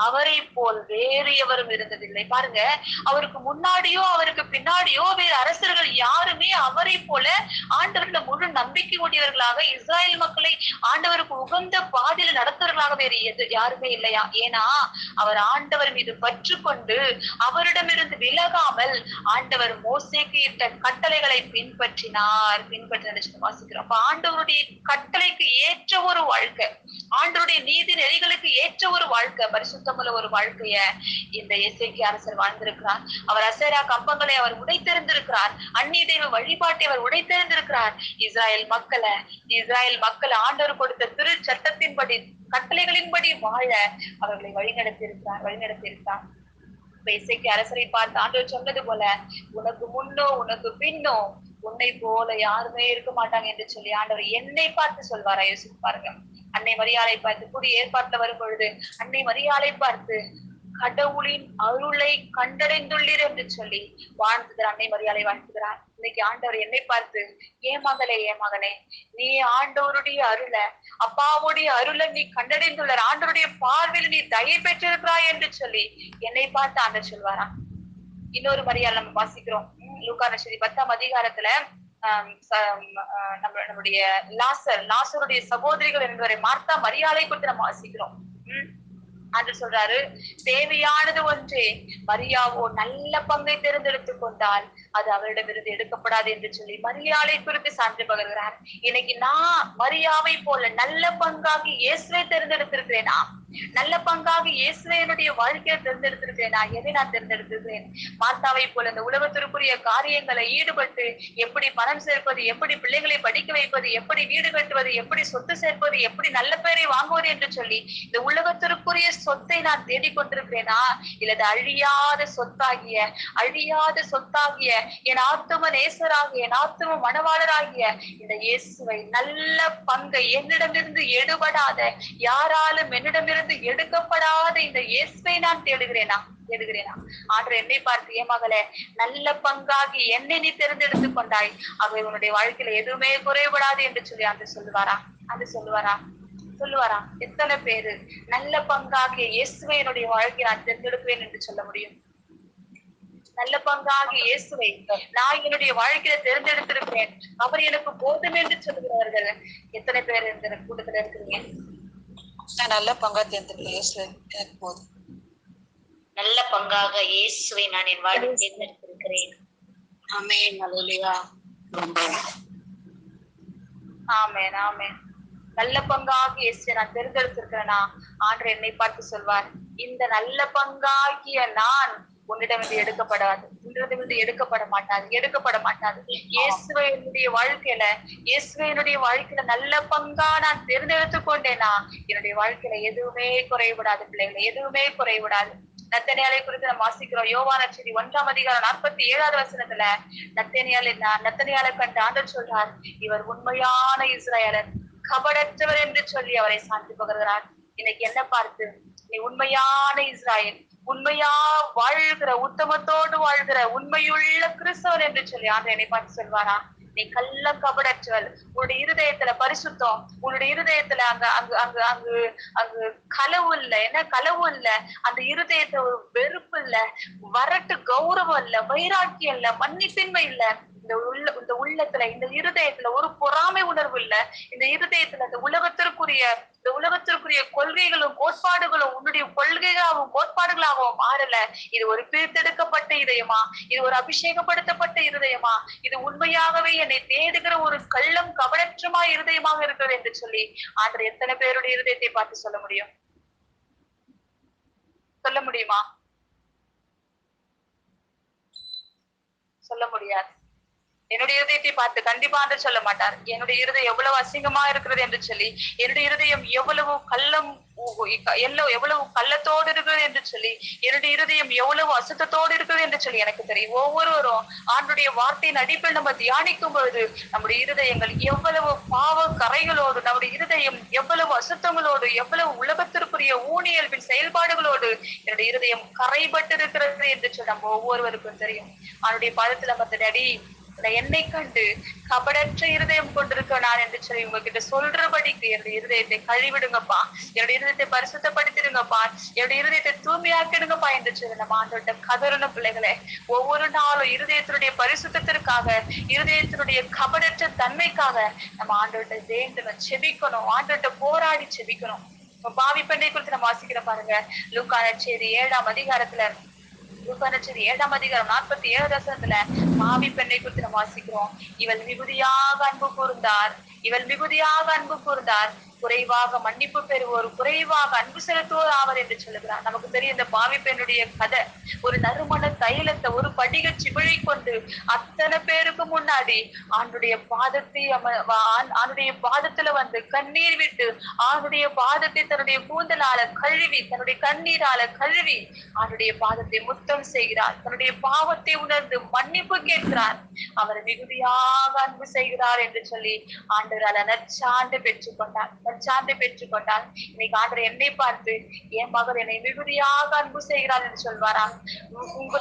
அவரை போல் வேறு எவரும் இருந்ததில்லை. பாருங்க, அவருக்கு முன்னாடியோ அவருக்கு பின்னாடியோ வேறு அரசர்கள் யாருமே அவரை போல ஆண்டவர்ல முழு நம்பிக்கை உடையவர்களாக இஸ்ராயல் மக்களை ஆண்டவருக்கு உகந்த பாதையில நடத்துவர்களாக வேறு யாருமே இல்லையா? ஏன்னா அவர் ஆண்டவர் மீது பற்று கொண்டு அவரிடமிருந்து விலகாமல் ஆண்டவர் மோசேக்கு இட்ட கட்டளைகளை பின்பற்றினார். வாசிக்கிறோம். அப்ப ஆண்டவருடைய கட்டளைக்கு ஏற்ற ஒரு வாழ்க்கை, ஆண்டவருடைய நீதி நெறிகளுக்கு ஏற்ற ஒரு வாழ்க்கை, பரிசுத்தமுள்ள ஒரு வாழ்க்கைய இந்த எசேக்கியா அரசர் வாழ்ந்திருக்கிறார். அவர் அசேரா கம்பங்களை அவர் உடைத்தெறிந்திருக்கிறார். அந்நிய தெய்வ வழிபாட்டை அவர் உடைத்தெறிந்திருக்கிறார். இஸ்ராயல் மக்கள் ஆண்டவர் கொடுத்த திரு சட்டத்தின்படி கட்டளைகளின்படி வாழ அவர்களை வழிநடத்தியிருக்கிறார். எசேக்கியா அரசரை பார்த்து ஆண்டவர் சொன்னது போல, உனக்கு முன்னோ உனக்கு பின்னோ உன்னை போல யாருமே இருக்க மாட்டாங்க என்று சொல்லி ஆண்டவர் என்னை பார்த்து சொல்வாரா? யோசிச்சு பாருங்க. அன்னை மரியாளை பார்த்து புதிய ஏற்பாட்டுல வரும் பொழுது அன்னை மரியாளை பார்த்து கடவுளின் அருளை கண்டடைந்துள்ளீர் என்று சொல்லி வாழ்த்துகிறார். அன்னை மரியாளை வாழ்த்துகிறார். இன்னைக்கு ஆண்டவர் என்னை பார்த்து, ஏன் மகனே, நீ ஆண்டவருடைய அருளை, அப்பாவுடைய அருளை நீ கண்டடைந்துள்ளார், ஆண்டவருடைய பார்வையில் நீ தயை பெற்றிருக்கிறாய் என்று சொல்லி என்னை பார்த்து ஆண்டவர் சொல்வாரா? இன்னொரு மரியாதை நம்ம வாசிக்கிறோம். லூக்கா நற்செய்தி 10ஆம் அதிகாரத்துல நம்மளுடைய லாசருடைய சகோதரிகள் என்பவரை மார்த்தா மரியாதை குறித்து நம்ம வாசிக்கிறோம். ஆண்டு சொல்றாரு, தேவையானது ஒன்றே, மரியாவோ நல்ல பங்கை தேர்ந்தெடுத்துக் கொண்டால் அது அவரிடமிருந்து எடுக்கப்படாது என்று சொல்லி மரியாதை குறித்து சான்று பகர்கிறார். இன்னைக்கு நான் மரியாவை போல நல்ல பங்காகி இயேசுவை தேர்ந்தெடுத்திருக்கிறேனா? நல்ல பங்காக இயேசுவையினுடைய வாழ்க்கையை தேர்ந்தெடுத்திருக்கிறேன். நான் எதை நான் தேர்ந்தெடுத்திருக்கிறேன்? மார்த்தாவை போல இந்த உலகத்திற்குரிய காரியங்களை ஈடுபட்டு எப்படி பணம் சேர்ப்பது, எப்படி பிள்ளைகளை படிக்க வைப்பது, எப்படி வீடு கட்டுவது, எப்படி சொத்து சேர்ப்பது, எப்படி நல்ல பெயரை வாங்குவது என்று சொல்லி இந்த உலகத்திற்குரிய சொத்தை நான் தேடிக்கொண்டிருக்கிறேனா? இல்லது அழியாத சொத்தாகிய என் ஆத்தும நேசராகிய என் ஆத்தும மனவாளராகிய இந்த இயேசுவை நல்ல பங்கை என்னிடமிருந்து எடுபடாத, யாராலும் என்னிடமிருந்து எடுக்கப்படாத இந்த இயேசுவை நான் தேடுகிறேனா? ஆண்டவர் என்னை பார்த்து, என் மகளே, நல்ல பங்காகி என்னை நீ தேர்ந்தெடுத்துக் கொண்டாய், அவை உன்னுடைய வாழ்க்கையில எதுவுமே குறைபடாது என்று சொல்லி அந்த சொல்லுவாரா? எத்தனை பேரு நல்ல பங்காகிய இயேசுவை என்னுடைய வாழ்க்கையை நான் தேர்ந்தெடுப்பேன் என்று சொல்ல முடியும்? நல்ல பங்காகி இயேசுவை நான் என்னுடைய வாழ்க்கையில தேர்ந்தெடுத்திருக்கிறேன், அவர் எனக்கு போதும் என்று சொல்லுகிறார்கள். எத்தனை பேர் இந்த கூட்டத்துல இருக்கிறீங்க? நல்ல பங்கா தேர்ந்தெடுக்கிறேன், போதும். நல்ல பங்காக இயேசுவை நான் என் வாழ்க்கையை தேர்ந்தெடுத்திருக்கிறேன். ஆமென். அல்லேலூயா. ஆமென், ஆமென். நல்ல பங்காகி இயேசுவை நான் தேர்ந்தெடுத்திருக்கிறேனா? ஆண்டவர் என்னை பார்த்து சொல்வார், இந்த நல்ல பங்காகிய நான் உன்னிடமிருந்து எடுக்கப்பட மாட்டாது. இயேசுவையினுடைய வாழ்க்கையில நல்ல பங்கா நான் தேர்ந்தெடுத்துக் கொண்டேனா என்னுடைய வாழ்க்கையில எதுவுமே குறைவிடாது. பிள்ளைகளை எதுவுமே குறைவிடாது. நத்தனியாலை குறித்து நம்ம வாசிக்கிறோம். யோவான் நற்செய்தி 1ஆம் அதிகாரம் 47வது வசனத்துல நத்தனியாலை கண்டு ஆண்டவர் சொல்றார், இவர் உண்மையான இஸ்ரவேலர், கபடற்றவர் என்று சொல்லி அவரை சாந்தி பகர்கிறார். இன்னைக்கு என்ன பார்த்து, நீ உண்மையான இஸ்ராயேல், உண்மையா வாழ்கிற, உத்தமத்தோடு வாழ்கிற உண்மையுள்ள கிறிஸ்தவர் என்று சொல்லி ஆண்டவர் என்னை பார்த்து சொல்வாரா? நீ கள்ள கபடற்றவள். உன்னுடைய இருதயத்துல பரிசுத்தம், உன்னுடைய இருதயத்துல அங்கு களவு இல்ல, களவு இல்ல, அந்த இருதயத்துல ஒரு வெறுப்பு இல்ல, வரட்டு கௌரவம் இல்ல, வைராக்கியம் இல்ல, மன்னிப்பின்மை இல்ல, இந்த உள்ளத்துல இந்த இருதயத்துல ஒரு பொறாமை உணர்வு இல்ல, இந்த இருதயத்துல இந்த உலகத்திற்குரிய கொள்கைகளும் கோட்பாடுகளும் உன்னுடைய கொள்கைகளாகவும் கோட்பாடுகளாகவும் மாறல. இது ஒரு பிரித்தெடுக்கப்பட்ட இதயமா? இது ஒரு அபிஷேகப்படுத்தப்பட்ட இருதயமா? இது உண்மையாகவே என்னை தேடுகிற ஒரு கள்ளம் கபடற்றமா இருதயமாக இருக்கிறது என்று சொல்லி ஆண்டவர் எத்தனை பேருடைய இருதயத்தை பார்த்து சொல்ல முடியுமா? சொல்ல முடியாது. என்னுடைய இருதயத்தை பார்த்து கண்டிப்பா சொல்ல மாட்டார், என்னுடைய இருதயம் எவ்வளவு அசிங்கமா இருக்கிறது என்று சொல்லி, என்னுடைய இருதயம் எவ்வளவு கள்ளம் எவ்வளவு கள்ளத்தோடு இருக்குது என்று சொல்லி, என்னுடைய இருதயம் எவ்வளவு அசுத்தத்தோடு இருக்குது என்று சொல்லி எனக்கு தெரியும். ஒவ்வொருவரும் ஆண்டுடைய வார்த்தையின் அடிப்பில் நம்ம தியானிக்கும் பொழுது நம்முடைய இருதயங்கள் எவ்வளவு பாவ கரைகளோடு, நம்முடைய இருதயம் எவ்வளவு அசுத்தங்களோடு, எவ்வளவு உலகத்திற்குரிய ஊனியல்பின் செயல்பாடுகளோடு என்னுடைய இருதயம் கரைபட்டு இருக்கிறது என்று சொல்லி நம்ம ஒவ்வொருவருக்கும் தெரியும். அவனுடைய பாதத்துல மத்தடி என்னை கண்டு கபடற்ற இருதயம் கொண்டிருக்க நான் என்று சொல்லி உங்ககிட்ட சொல்றபடிக்கு என்னுடைய இருதயத்தை கழுவிடுங்கப்பா, என்னுடைய இருதயத்தை பரிசுத்தப்படுத்திடுங்கப்பா, என்னுடைய இருதயத்தை தூய்மையாக்கிடுங்கப்பா என்று சொல்லி நம்ம ஆண்டோட்ட கதறின பிள்ளைகளே, ஒவ்வொரு நாளும் இருதயத்தினுடைய பரிசுத்தத்திற்காக, இருதயத்தினுடைய கபடற்ற தன்மைக்காக நம்ம ஆண்டோட்ட வேண்டணும், செபிக்கணும், ஆண்டோட்ட போராடி செபிக்கணும். பாவி பெண்ணை குறித்து நம்ம வாசிக்கிற பாருங்க, லூக்கா நற்செய்தி 7ஆம் அதிகாரத்துல, லூக்கா நற்செய்தி 7ஆம் அதிகாரம் 47 வசனத்துல பாவி பெண்ணை குறித்து நம்ம வாசிக்கிறோம். இவள் மிகுதியாக அன்பு கூர்ந்தார், இவள் மிகுதியாக அன்பு கூர்ந்தார், குறைவாக மன்னிப்பு பெறுவோர் குறைவாக அன்பு செலுத்துவோர் ஆவர் என்று சொல்லுகிறார். நமக்கு தெரியும் இந்த பாவி பெண்ணுடைய கதை. ஒரு நறுமண தைலத்தை ஒரு படிக சிமிழை கொண்டு அத்தனை பேருக்கு முன்னாடி ஆண்டுடைய பாதத்தை ஆண்டுடைய பாதத்துல வந்து கண்ணீர் விட்டு ஆண்டுடைய பாதத்தை தன்னுடைய கூந்தலால கழுவி, தன்னுடைய கண்ணீரால கழுவி ஆண்டுடைய பாதத்தை முத்தம் செய்கிறார். தன்னுடைய பாவத்தை உணர்ந்து மன்னிப்பு கேட்கிறார். அவர் மிகுதியாக அன்பு செய்கிறார் என்று சொல்லி ஆண்டவரால நற்சான்று பெற்றுக்கொண்டார், நற்சான்று பெற்றுக்கொண்டார். இன்னைக்கு ஆண்டவர் என்னை பார்த்து என் மகள் என்னை மிகுதியாக அன்பு செய்கிறார் என்று சொல்வாரா?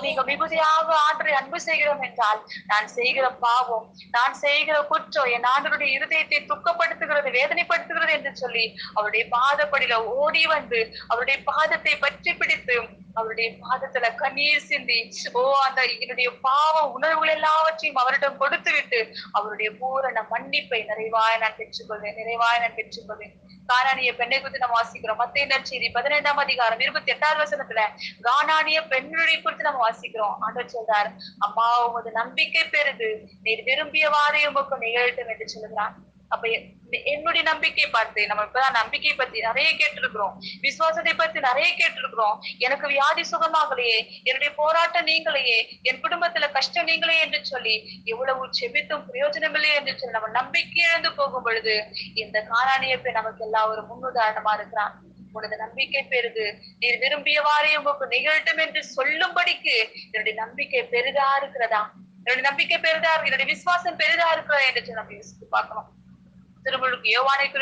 நீங்க மிகுதியாக ஆண்டவரை அன்பு செய்கிறோம் என்றால் நான் செய்கிற பாவம், நான் செய்கிற குற்றம் என் ஆண்டவருடைய இருதயத்தை துக்கப்படுத்துகிறது, வேதனைப்படுத்துகிறது என்று சொல்லி அவருடைய பாதப்படியில ஓடி வந்து அவருடைய பாதத்தை பற்றி பிடித்து அவருடைய பாதத்துல கண்ணீர் சிந்தி அந்த என்னுடைய பாவ உணர்வுகள் எல்லாவற்றையும் அவரிடம் கொடுத்து விட்டு அவருடைய பூரண மன்னிப்பை நிறைவாய் நான் பெற்றுக்கொள்வேன், நிறைவாய் நான் பெற்றுக்கொள்வேன். கானானிய பெண்ணை குறித்து நம்ம வாசிக்கிறோம். மத்தேயு நற்செய்தி 15ஆம் அதிகாரம் 28வது வசனத்துல கானானிய பெண்ணுடைய குறித்து நம்ம வாசிக்கிறோம். ஆண்டவர் சொல்றார், அம்மா உமது நம்பிக்கை பெரிது, நீர் விரும்பியவாறே உமக்கு நிகழட்டும் என்று சொல்லுகிறார். அப்ப என்னுடைய நம்பிக்கை பார்த்து நம்ம இப்பதான் நம்பிக்கை பத்தி நிறைய கேட்டிருக்கிறோம், விசுவாசத்தை பத்தி நிறைய கேட்டிருக்கிறோம். எனக்கு வியாதி சுகமாகலையே, என்னுடைய போராட்டம் நீங்களையே, என் குடும்பத்துல கஷ்டம் நீங்களே என்று சொல்லி எவ்வளவு செபித்தும் பிரயோஜனம் இல்லையே என்று சொல்லி நம்ம நம்பிக்கை இழந்து போகும் பொழுது இந்த கானானிய பெண் நமக்கு எல்லாம் ஒரு முன்னுதாரணமா இருக்கிறான். உனது நம்பிக்கை பெரிது, நீர் விரும்பியவாறே உங்களுக்கு நிகழட்டும் என்று சொல்லும்படிக்கு என்னுடைய நம்பிக்கை பெரிதா இருக்கிறதா, என்னுடைய நம்பிக்கை பெரிதா, என்னுடைய விசுவாசம் பெரிதா இருக்கிறதா என்று நம்ம யோசித்து பார்க்கணும். திருமுழுக்கு யோவானை குறித்து